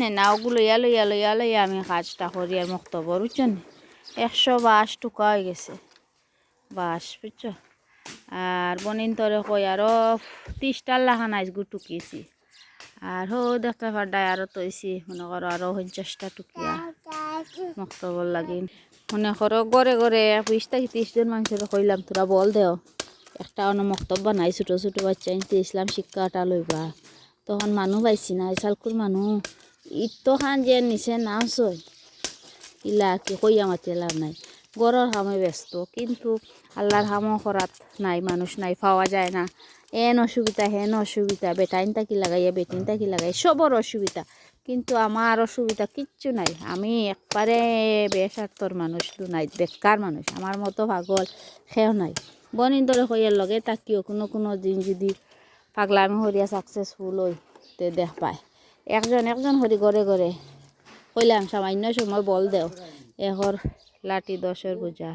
নে না ওগুলো লইয়া আমি কাজটা করি আর মক্তব্য বুঝছেন 122 টুকা হয়ে গেছে বাস বুঝছো আর বনিন তরে কই আরো 30টার লাখান আইসগু টুকিয়েছি আর হো দেখতে পাড্ডায় আরো তৈছি মনে করো আরো 50টা টুকিয়া মক্তবর লাগিন মনে করো গড়ে গড়ে 20 থেকে 30 জন মানুষের কইলাম তোরা বল দেও একটা অন্য মক্তব্য নাই ছোটো ছোটো বাচ্চা আনতে ইসলাম শিক্ষাটা লইবা তখন মানুষ পাইছি না সালকুর মানুষ ইতো খান যে নিচে নামছই ইলা কি কইয়া মাতি লাভ নাই গড়ের হামে ব্যস্ত কিন্তু আল্লাহর হামও করাত নাই মানুষ নাই পাওয়া যায় না এন অসুবিধা হেন অসুবিধা বেটাইনটা কি লাগাইয়া বেটিনটা কি লাগাই সবর অসুবিধা কিন্তু আমার অসুবিধা কিচ্ছু নাই আমি একবারে বেস্বার্থর মানুষ তো নাই বেকার মানুষ আমার মতো পাগল সেও নাই বনিন ধরে কইয়ার লগে তাকিও কোনো কোনো দিন যদি পাগলামি হরিয়া সাকসেসফুল হই তে দেখ পায় একজন হরি ঘরে ঘরে কইলাম সামান্য সময় বল দেও এহর লাঠি 10 বোঝা